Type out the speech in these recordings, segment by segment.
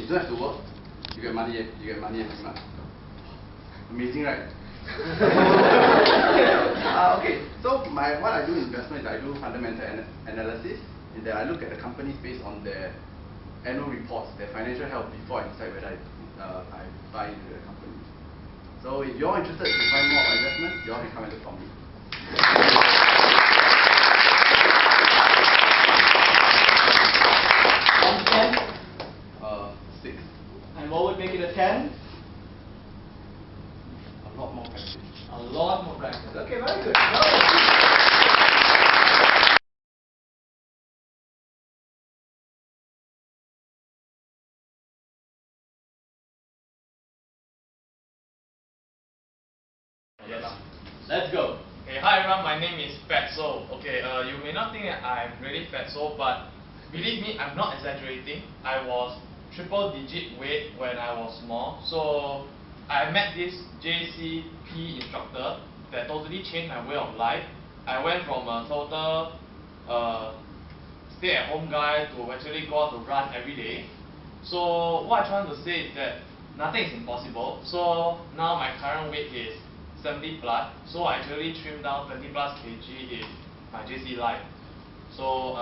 you don't have to work, you get money every month. Amazing, right? Okay, so what I do in investment is I do fundamental analysis, and then I look at the companies based on their annual reports, their financial health, before I decide whether I buy into the company. So if you're interested to find more about investment, you all can come and look for me. 6. And what would make it a 10? A lot more practice. A lot more practice. Okay, very good. Yes. Let's go. Okay, hi everyone, my name is Fatso. Okay, you may not think that I'm really Fatso, but believe me, I'm not exaggerating. I was triple digit weight when I was small. So I met this JCP instructor that totally changed my way of life. I went from a total stay-at-home guy to actually go out to run every day. So what I'm trying to say is that nothing is impossible. So now my current weight is 70 plus, so I actually trimmed down 20 plus kg in my JC life. So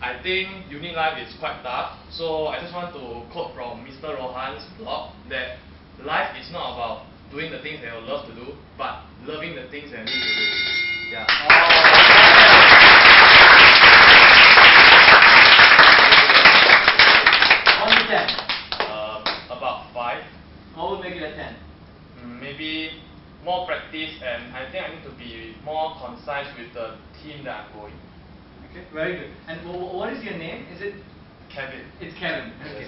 I think uni life is quite tough. So I just want to quote from Mr. Rohan's blog that life is not about doing the things that you love to do, but loving the things that you need to do. Yeah. One to 10. About 5. What would make it a 10? Maybe more practice, and I think I need to be more concise with the team that I'm going. Okay, very good. And what is your name? Is it Kevin? It's Kevin. Okay.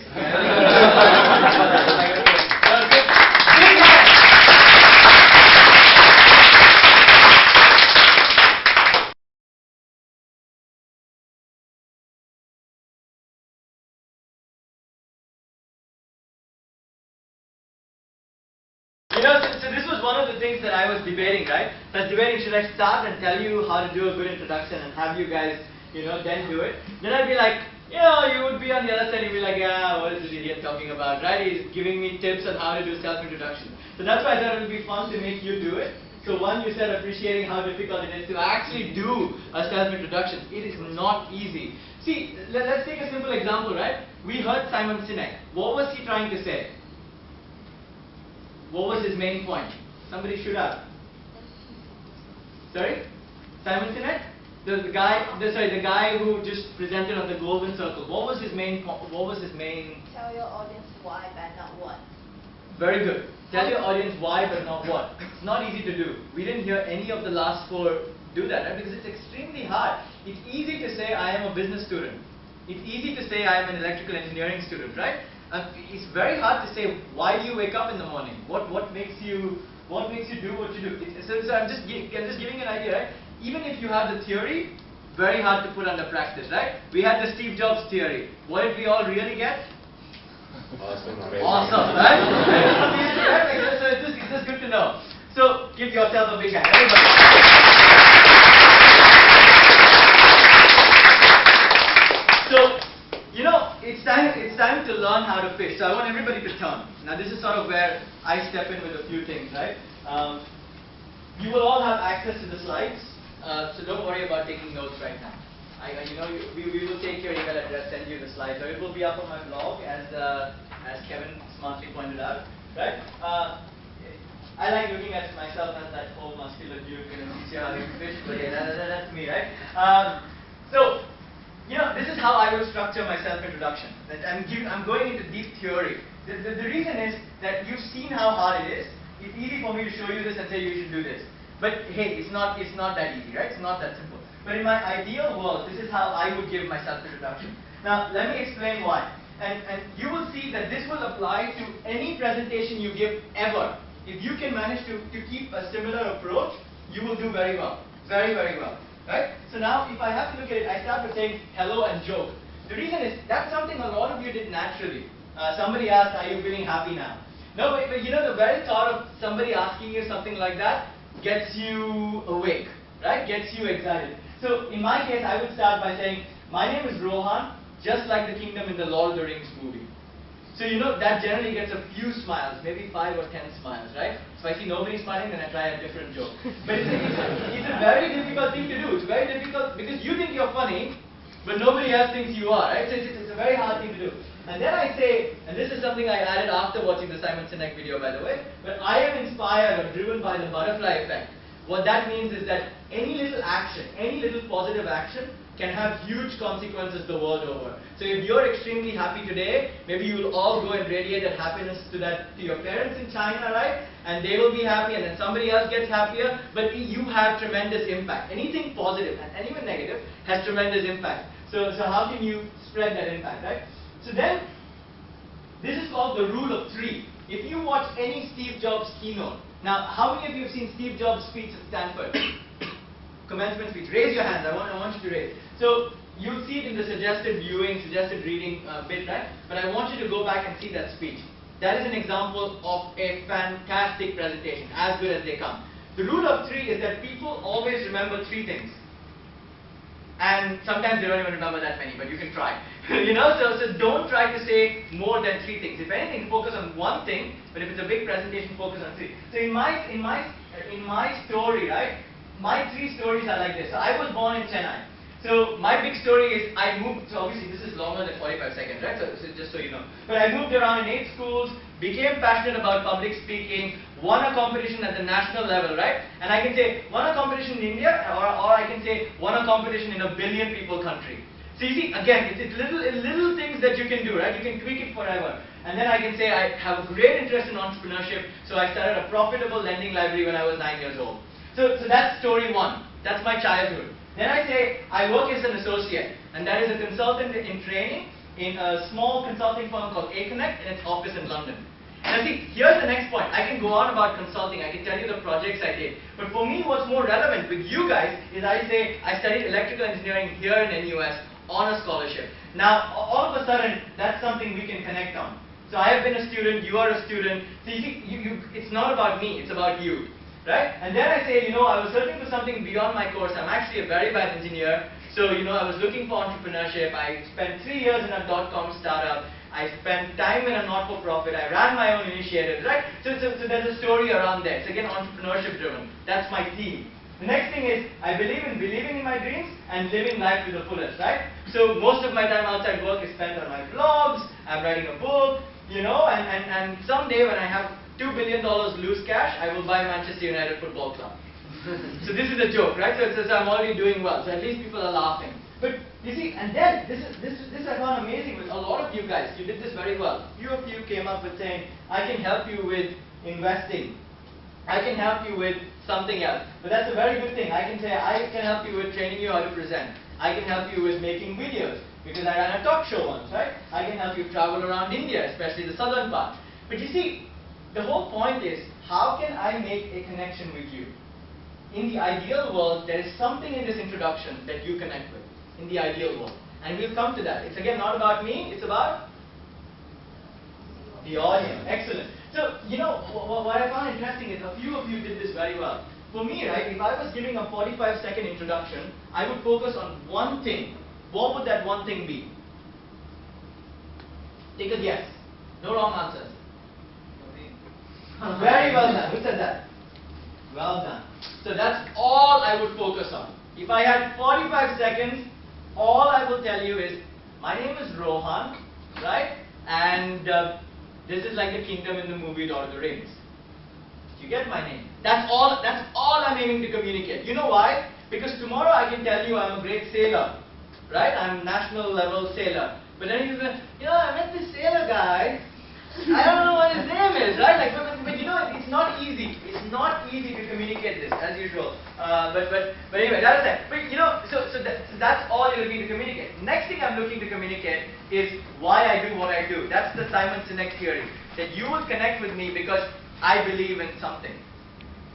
Yes. You know, so this was one of the things that I was debating, right? So I was debating, should I start and tell you how to do a good introduction and have you guys, then do it? Then I'd be like, you would be on the other side, you'd be like, yeah, what is this idiot talking about, right? He's giving me tips on how to do self-introduction. So that's why I thought it would be fun to make you do it. So one, you said appreciating how difficult it is to actually do a self-introduction. It is not easy. See, let's take a simple example, right? We heard Simon Sinek. What was he trying to say? What was his main point? Somebody shoot out. Sorry? Simon Sinek? The guy who just presented on the golden circle. What was his main Tell your audience why but not what. Very good. Tell your audience why but not what. It's not easy to do. We didn't hear any of the last 4 do that, right? Because it's extremely hard. It's easy to say I am a business student. It's easy to say I am an electrical engineering student, right? It's very hard to say why do you wake up in the morning? What makes you do what you do? So I'm just giving an idea, right? Even if you have the theory, very hard to put under practice, right? We had the Steve Jobs theory. What did we all really get? Awesome, right? So it's just good to know. So give yourself a big hand, everybody. So, it's time to learn how to fish. So I want everybody to turn. Now this is sort of where I step in with a few things, right? You will all have access to the slides, so don't worry about taking notes right now. We will take your email address, send you the slides, or it will be up on my blog as Kevin smartly pointed out, right? I like looking at myself as that whole muscular dude, see how they fish, but yeah, that's me, right? So, this is how I will structure my self-introduction. I'm going into deep theory. The reason is that you've seen how hard it is. It's easy for me to show you this and say you should do this. But hey, it's not that easy, right? It's not that simple. But in my ideal world, this is how I would give my self-introduction. Now, let me explain why. And you will see that this will apply to any presentation you give ever. If you can manage to keep a similar approach, you will do very well. Very, very well. Right? So now, if I have to look at it, I start with saying hello and joke. The reason is, that's something a lot of you did naturally. Somebody asked, are you feeling happy now? No, but the very thought of somebody asking you something like that gets you awake, right? Gets you excited. So in my case, I would start by saying, my name is Rohan. just like the kingdom in the Lord of the Rings movie. So you know that generally gets a few smiles, maybe 5 or 10 smiles, right? So if I see nobody smiling, then I try a different joke. But it's a very difficult thing to do. It's very difficult because you think you're funny, but nobody else thinks you are, right? So it's a very hard thing to do. And then I say, and this is something I added after watching the Simon Sinek video, by the way, but I am inspired or driven by the butterfly effect. What that means is that any little action, any little positive action can have huge consequences the world over. So if you're extremely happy today, maybe you will all go and radiate that happiness to your parents in China, right? And they will be happy, and then somebody else gets happier, but you have tremendous impact. Anything positive and even negative has tremendous impact. So how can you spread that impact, right? So then, this is called the rule of 3. If you watch any Steve Jobs keynote, now how many of you have seen Steve Jobs' speech at Stanford? Commencement speech. Raise your hands. I want you to raise. So you'll see it in the suggested viewing, suggested reading bit, right? But I want you to go back and see that speech. That is an example of a fantastic presentation, as good as they come. The rule of 3 is that people always remember 3 things. And sometimes they don't even remember that many, but you can try. You know, so don't try to say more than 3 things. If anything, focus on 1 thing, but if it's a big presentation, focus on 3. So in my story, right, my 3 stories are like this. So I was born in Chennai. So my big story is I moved, so obviously this is longer than 45 seconds, right? So just so you know. But I moved around in 8 schools, became passionate about public speaking, won a competition at the national level, right? And I can say, won a competition in India, or I can say, won a competition in a billion people country. So you see, again, it's little things that you can do, right? You can tweak it forever. And then I can say, I have a great interest in entrepreneurship, so I started a profitable lending library when I was 9 years old. So that's story 1. That's my childhood. Then I say, I work as an associate, and that is a consultant in training in a small consulting firm called A-Connect in its office in London. Now see, here's the next point. I can go on about consulting, I can tell you the projects I did. But for me, what's more relevant with you guys is I say, I studied electrical engineering here in NUS on a scholarship. Now, all of a sudden, that's something we can connect on. So I have been a student, you are a student. So you see, it's not about me, it's about you. Right? And then I say, you know, I was searching for something beyond my course. I'm actually a very bad engineer. So, you know, I was looking for entrepreneurship. I spent 3 years in a .com startup. I spent time in a not-for-profit. I ran my own initiatives, right? So there's a story around there. It's again entrepreneurship driven. That's my theme. The next thing is, I believe in believing in my dreams and living life to the fullest, right? So most of my time outside work is spent on my vlogs. I'm writing a book, you know, and someday when I have $2 billion loose cash, I will buy Manchester United Football Club. So this is a joke, right? So I'm already doing well. So at least people are laughing. But you see, and then this I found amazing with a lot of you guys. You did this very well. Few of you came up with saying, I can help you with investing. I can help you with something else. But that's a very good thing. I can say, I can help you with training you how to present. I can help you with making videos, because I ran a talk show once, right? I can help you travel around India, especially the southern part. But you see, the whole point is, how can I make a connection with you? In the ideal world, there is something in this introduction that you connect with. In the ideal world. And we'll come to that. It's again not about me, it's about the audience. Excellent. So, you know, what I found interesting is a few of you did this very well. For me, right, if I was giving a 45-second introduction, I would focus on 1 thing. What would that 1 thing be? Take a guess. No wrong answers. Very well done. Who said that? Well done. So that's all I would focus on. If I had 45 seconds, all I will tell you is, my name is Rohan, right? And this is like the kingdom in the movie Lord of the Rings. You get my name. That's all I'm aiming to communicate. You know why? Because tomorrow I can tell you I'm a great sailor, right? I'm a national level sailor. But then you say, you know, I met this sailor guy. I don't know what his name is, right? Like, but you know, it's not easy. It's not easy to communicate this, as usual. But anyway, that is that. But you know, so that's all you're looking to communicate. Next thing I'm looking to communicate is why I do what I do. That's the Simon Sinek theory. That you will connect with me because I believe in something.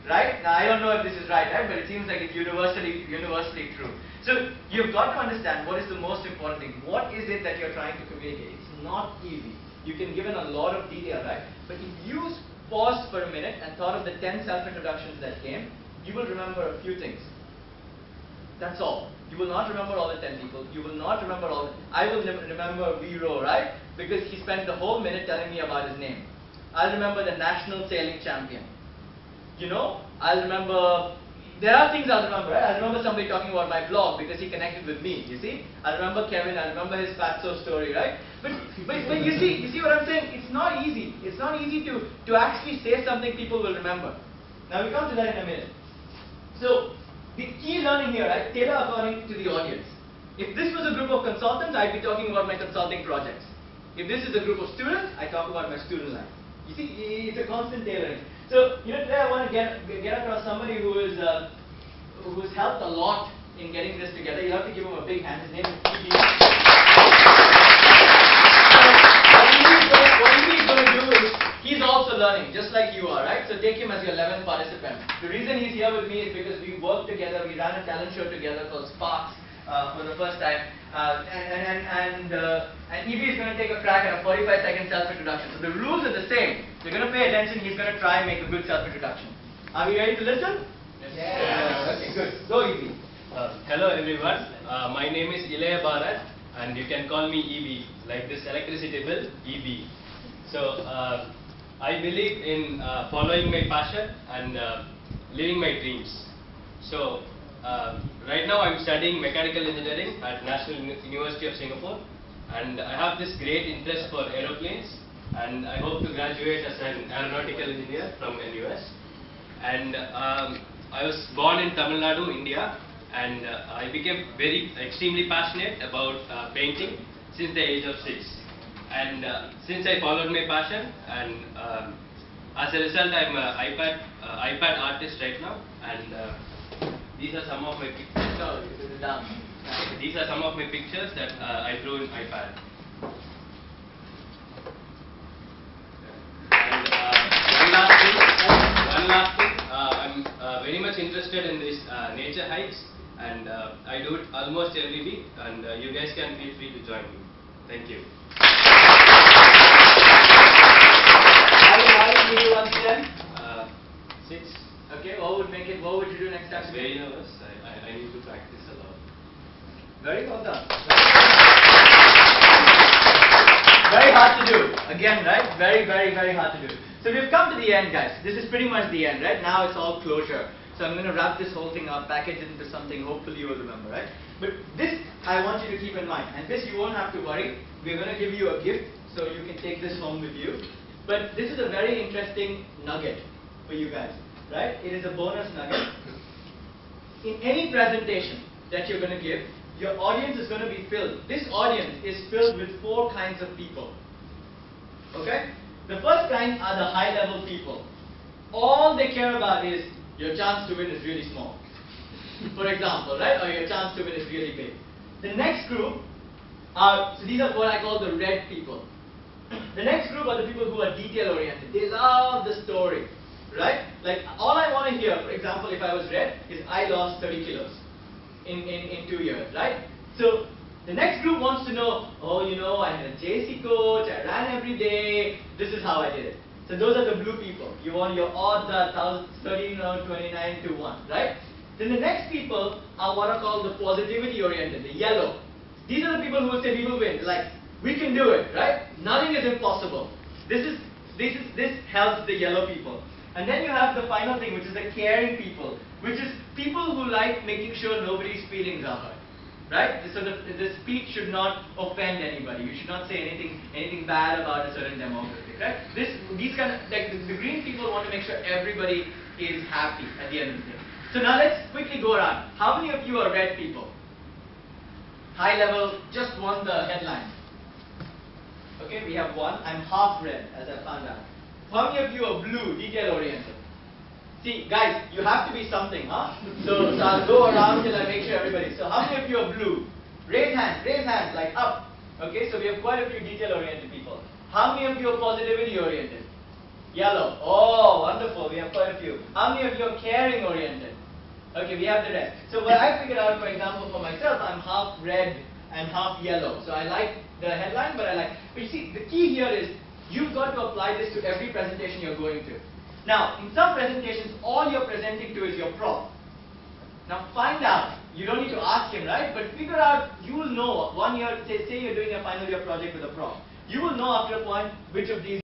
Right? Now, I don't know if this is right, but it seems like it's universally true. So you've got to understand what is the most important thing. What is it that you're trying to communicate? It's not easy. You can give in a lot of detail, right? But if you paused for a minute and thought of the 10 self-introductions that came, you will remember a few things. That's all. You will not remember all the 10 people. You will not remember all. I will remember Vero, right? Because he spent the whole minute telling me about his name. I'll remember the national sailing champion. You know, I'll remember. There are things I'll remember. Right? I'll remember somebody talking about my blog because he connected with me. You see, I'll remember Kevin. I'll remember his fatso story, right? But you see what I'm saying? It's not easy. It's not easy to actually say something people will remember. Now we come to that in a minute. So the key learning here, right? Tailor according to the audience. If this was a group of consultants, I'd be talking about my consulting projects. If this is a group of students, I talk about my student life. You see, it's a constant tailoring. So, you know, today I want to get across somebody who's helped a lot in getting this together. You'll have to give him a big hand. His name is EB. What EB is going to do is, he's also learning, just like you are, right? So take him as your 11th participant. The reason he's here with me is because we worked together, we ran a talent show together called Sparks for the first time. And EB is going to take a crack at a 45-second self-introduction. So the rules are the same. You're going to pay attention. He's going to try and make a good self-introduction. Are we ready to listen? Yeah. Okay, good. Go EB. Hello everyone. My name is Ilaya Bharat, and you can call me EB, like this electricity bill, EB. So I believe in following my passion and living my dreams. So right now I'm studying mechanical engineering at National University of Singapore, and I have this great interest for aeroplanes, and I hope to graduate as an aeronautical engineer from NUS. And I was born in Tamil Nadu, India, and I became extremely passionate about painting since the age of 6. And since I followed my passion, and as a result I'm an iPad artist right now, and these are some of my pictures. No, this is down. These are some of my pictures that I drew in iPad. And one last thing, I'm very much interested in this nature hikes, and I do it almost every week, and you guys can feel free to join me. Thank you. How did you do once again? 6. Okay, what would you do next time? Very nervous. I need to practice a lot. Very well done. Very hard to do. Again, right? Very, very, very hard to do. So we've come to the end, guys. This is pretty much the end, right? Now it's all closure. So I'm going to wrap this whole thing up, package it into something hopefully you will remember, right? But this I want you to keep in mind. And this you won't have to worry. We're going to give you a gift so you can take this home with you. But this is a very interesting nugget for you guys, right? It is a bonus nugget. In any presentation that you're going to give, your audience is going to be filled. This audience is filled with 4 kinds of people. Okay? The first kind are the high-level people. All they care about is your chance to win is really small. For example, right? Or your chance to win is really big. The next group are, so these are what I call the red people. The next group are the people who are detail-oriented. They love the story, right? Like, all I want to hear, for example, if I was red, is I lost 30 kilos in 2 years, right? So, the next group wants to know, oh, you know, I had a JC coach, I ran every day, this is how I did it. So those are the blue people. You want your odds are 13, 29 to 1, right? Then the next people are what are called the positivity oriented, the yellow. These are the people who will say we will win. Like, we can do it, right? Nothing is impossible. This helps the yellow people. And then you have the final thing, which is the caring people, which is people who like making sure nobody's feelings are hurt. Right? So the speech should not offend anybody. You should not say anything bad about a certain demographic. Right? These kind of, like the green people want to make sure everybody is happy at the end of the day. So now let's quickly go around. How many of you are red people? High level, just won the headline. Okay, we have one. I'm half red, as I found out. How many of you are blue, detail oriented? See, guys, you have to be something, huh? So I'll go around till I make sure everybody. So how many of you are blue? Raise hands, like up. Okay, so we have quite a few detail-oriented people. How many of you are positivity-oriented? Yellow. Oh, wonderful, we have quite a few. How many of you are caring-oriented? Okay, we have the rest. So what I figured out, for example, for myself, I'm half red and half yellow. So I like the headline, but you see, the key here is, you've got to apply this to every presentation you're going to. Now, in some presentations, all you're presenting to is your prop. Now find out, You don't need to ask him, right? But figure out, you will know 1 year, say you're doing a final year project with a prof. You will know after a point which of these